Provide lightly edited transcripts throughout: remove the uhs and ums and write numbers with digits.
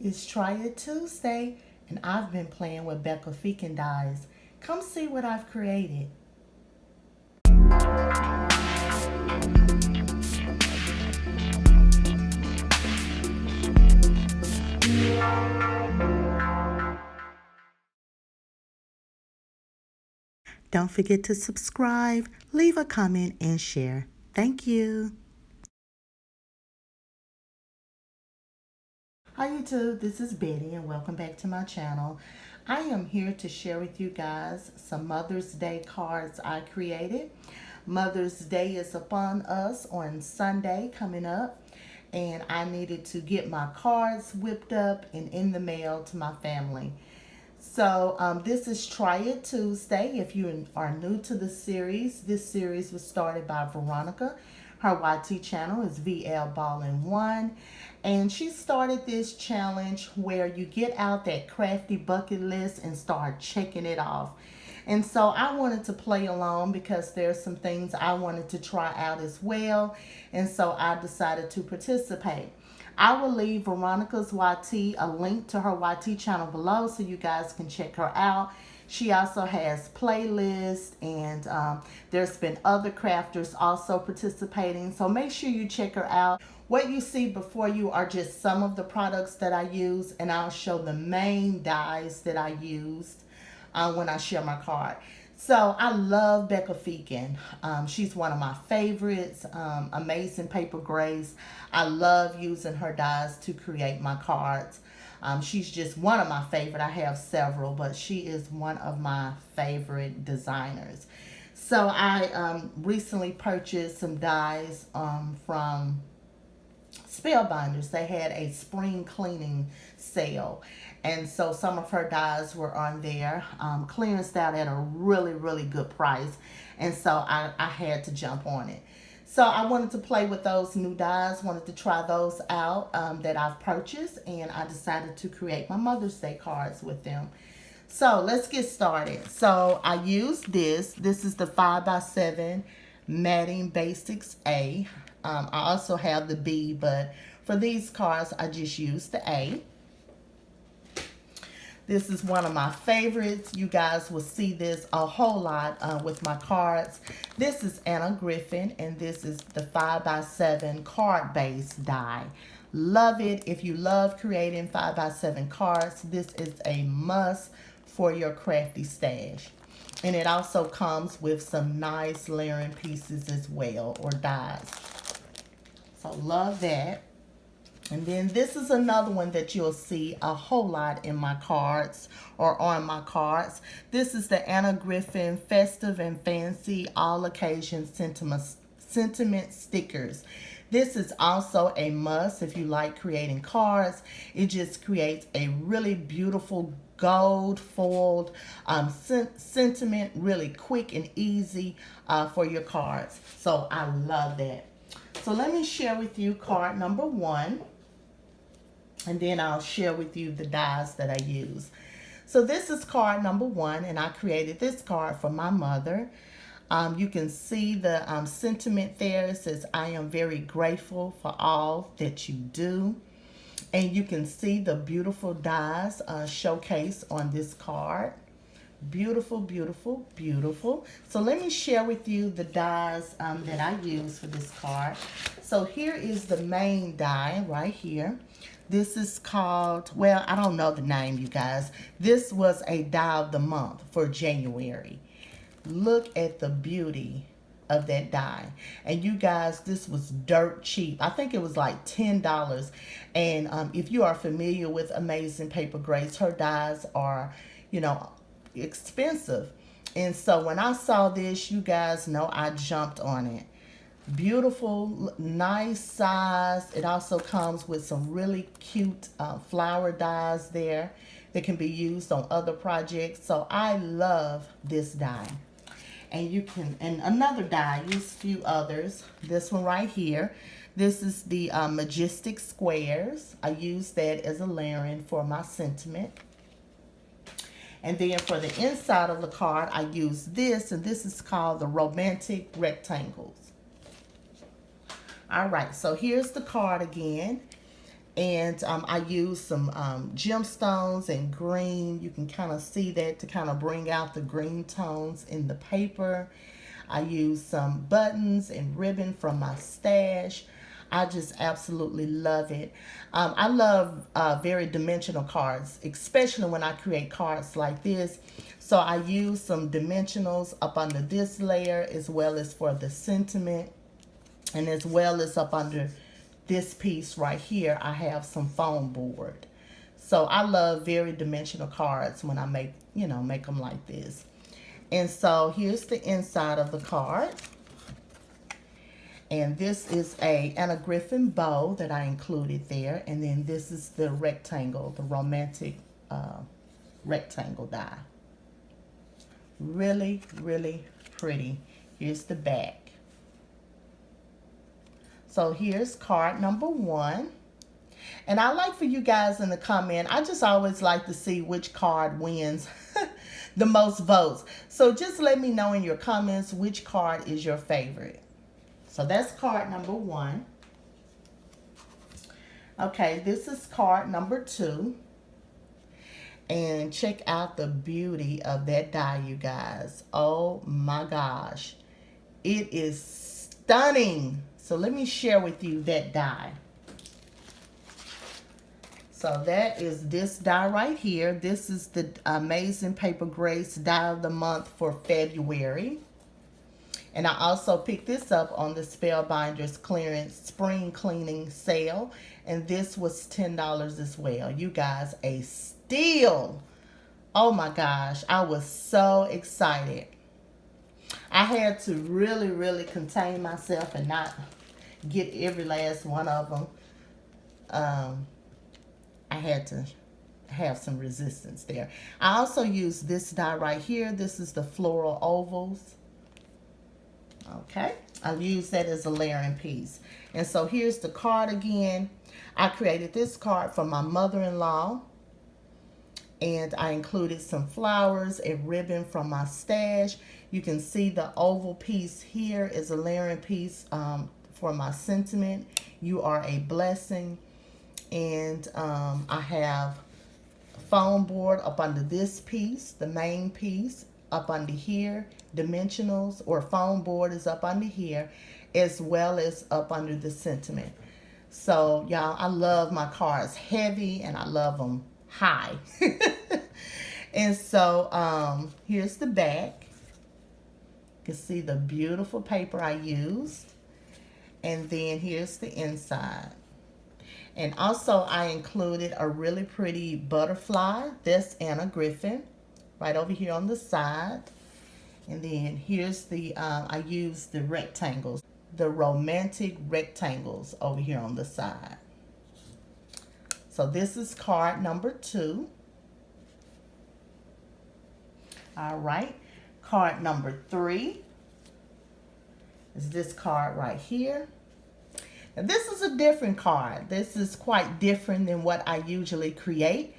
It's Try It Tuesday, and I've been playing with Becca Feekin dies. Come see what I've created. Don't forget to subscribe, leave a comment, and share. Thank you. Hi YouTube, this is Betty and welcome back to my channel. I am here to share with you guys some Mother's Day cards I created. Mother's Day is upon us on Sunday coming up, and I needed to get my cards whipped up and in the mail to my family. So this is Try It Tuesday. If you are new to the series, this series was started by Veronica. Her YT channel is VL Ballin1. And she started this challenge where you get out that crafty bucket list and start checking it off. And so I wanted to play along because there's some things I wanted to try out as well. And so I decided to participate. I will leave Veronica's YT, a link to her YT channel below so you guys can check her out. She also has playlists, and there's been other crafters also participating. So make sure you check her out. What you see before you are just some of the products that I use, and I'll show the main dies that I used when I share my card. So I love Becca Feekin. She's one of my favorites. Amazing paper grace. I love using her dies to create my cards. She's just one of my favorite. I have several, but she is one of my favorite designers. So I recently purchased some dies from Spellbinders. They had a spring cleaning sale, and so some of her dies were on there, clearanced out at a really good price, and so I had to jump on it. So I wanted to play with those new dies, wanted to try those out that I've purchased, and I decided to create my Mother's Day cards with them. So let's get started. So I used this is the 5x7 Matting Basics A. I also have the B, but for these cards, I just used the A. This is one of my favorites. You guys will see this a whole lot with my cards. This is Griffin, and this is the 5x7 card-based die. Love it. If you love creating 5x7 cards, this is a must for your crafty stash. And it also comes with some nice layering pieces as well, or dies. So love that. And then this is another one that you'll see a whole lot in my cards or on my cards. This is the Anna Griffin Festive and Fancy All Occasion Sentiment Stickers. This is also a must if you like creating cards. It just creates a really beautiful gold foiled sentiment, really quick and easy for your cards. So I love that. So let me share with you card number 1, and then I'll share with you the dies that I use. So this is card number 1, and I created this card for my mother. You can see the sentiment there. It says, I am very grateful for all that you do. And you can see the beautiful dies showcased on this card. Beautiful, beautiful, beautiful. So let me share with you the dies that I use for this card. So here is the main die right here. This is called, well, I don't know the name, you guys. This was a die of the month for January. Look at the beauty of that die. And you guys, this was dirt cheap. I think it was like $10. And if you are familiar with Amazing Paper Grace, her dies are, you know, expensive. And so when I saw this, you guys know I jumped on it. Beautiful, nice size. It also comes with some really cute flower dies there that can be used on other projects. So I love this die. And you can, and another die, use a few others. This one right here. This is the Majestic Squares. I use that as a layering for my sentiment. And then for the inside of the card, I use this, and this is called the Romantic Rectangles. All right, so here's the card again. And I use some gemstones and green. You can kind of see that to kind of bring out the green tones in the paper. I use some buttons and ribbon from my stash. I just absolutely love it. I love very dimensional cards, especially when I create cards like this. So I use some dimensionals up under this layer as well as for the sentiment, and as well as up under this piece right here, I have some foam board. So I love very dimensional cards when I make them like this. And so here's the inside of the card. And this is a Anna Griffin bow that I included there. And then this is the rectangle, the romantic rectangle die. Really, really pretty. Here's the back. So here's card number 1. And I like for you guys in the comment, I just always like to see which card wins the most votes. So just let me know in your comments which card is your favorite. So that's card number 1. Okay, this is card number 2. And check out the beauty of that die, you guys. Oh my gosh. It is stunning. So let me share with you that die. So that is this die right here. This is the Amazing Paper Grace die of the month for February. And I also picked this up on the Spellbinders clearance spring cleaning sale. And this was $10 as well. You guys, a steal. Oh my gosh, I was so excited. I had to really, really contain myself and not get every last one of them. I had to have some resistance there. I also used this die right here. This is the floral ovals. Okay, I'll use that as a layering piece. And so here's the card again. I created this card for my mother-in-law. And I included some flowers, a ribbon from my stash. You can see the oval piece here is a layering piece for my sentiment. You are a blessing. And I have foam board up under this piece, the main piece up under here. Dimensionals or foam board is up under here, as well as up under the sentiment. So y'all, I love my cards heavy and I love them high. And so here's the back. You can see the beautiful paper I used. And then here's the inside. And also I included a really pretty butterfly. That's Anna Griffin right over here on the side. And then here's the, I used the rectangles, the romantic rectangles over here on the side. So this is card number 2. All right, card number 3 is this card right here. Now this is a different card. This is quite different than what I usually create.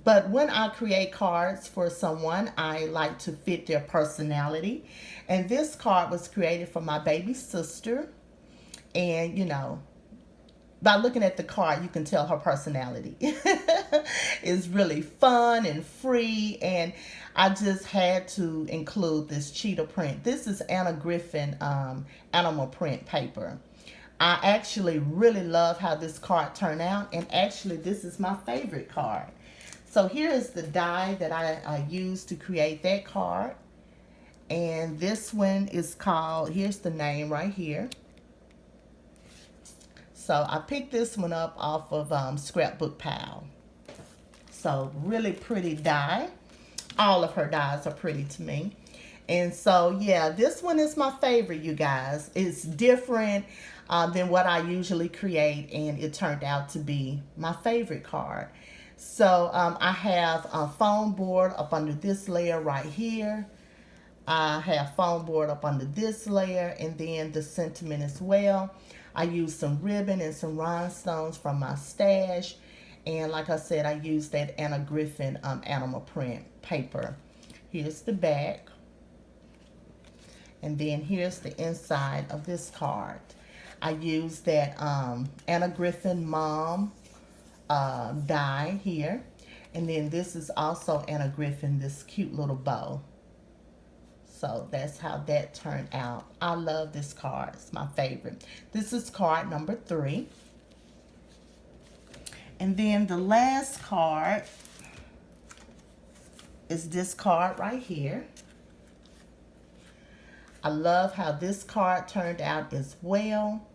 But when I create cards for someone, I like to fit their personality. And this card was created for my baby sister. And, you know, by looking at the card, you can tell her personality is really fun and free. And I just had to include this cheetah print. This is Anna Griffin animal print paper. I actually really love how this card turned out. And actually, this is my favorite card. So here is the die that I used to create that card. And this one is called, here's the name right here. So I picked this one up off of Scrapbook Pal. So really pretty die. All of her dies are pretty to me. And so yeah, this one is my favorite, you guys. It's different than what I usually create, and it turned out to be my favorite card. So I have a foam board up under this layer right here. I have foam board up under this layer, and then the sentiment as well. I used some ribbon and some rhinestones from my stash. And like I said, I used that Anna Griffin animal print paper. Here's the back. And then here's the inside of this card. I used that Anna Griffin Mom die here. And then this is also Anna Griffin, this cute little bow. So that's how that turned out. I love this card. It's my favorite. This is card number 3. And then the last card is this card right here. I love how this card turned out as well.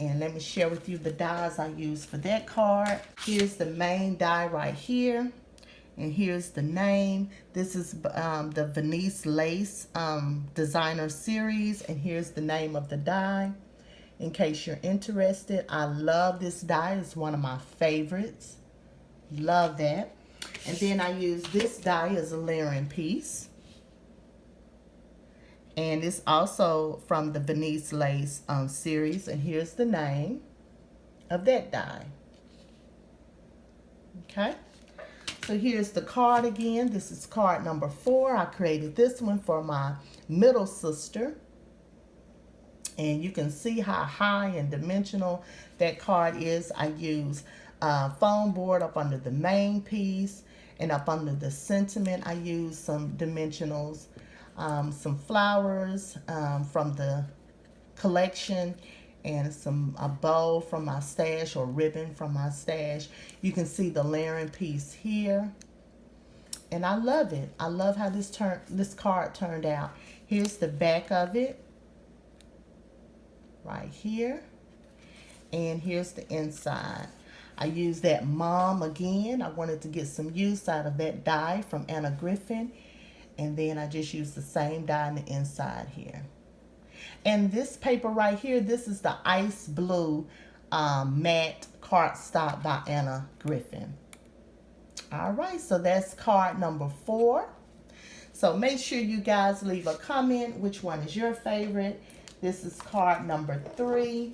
And let me share with you the dies I used for that card. Here's the main die right here. And here's the name. This is the Venice Lace Designer Series. And here's the name of the die, in case you're interested. I love this die. It's one of my favorites. Love that. And then I use this die as a layering piece. And it's also from the Venice Lace series. And here's the name of that die. Okay. So here's the card again. This is card number 4. I created this one for my middle sister. And you can see how high and dimensional that card is. I use foam board up under the main piece. And up under the sentiment, I use some dimensionals. Some flowers from the collection, and a bow from my stash, or ribbon from my stash. You can see the layering piece here, and I love it. I love how this card turned out. Here's the back of it right here, and here's the inside. I used that mom again. I wanted to get some use out of that die from Anna Griffin. And then I just use the same die on the inside here. And this paper right here, this is the ice blue matte cardstock by Anna Griffin. All right, so that's card number 4. So make sure you guys leave a comment which one is your favorite. This is card number 3.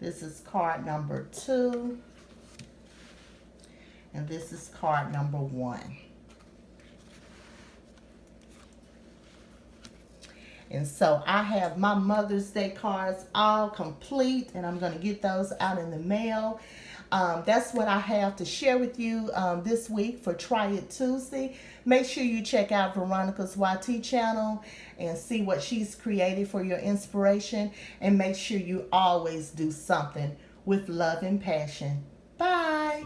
This is card number 2. And this is card number 1. And so I have my Mother's Day cards all complete, and I'm going to get those out in the mail. That's what I have to share with you this week for Try It Tuesday. Make sure you check out Veronica's YT channel and see what she's created for your inspiration. And make sure you always do something with love and passion. Bye.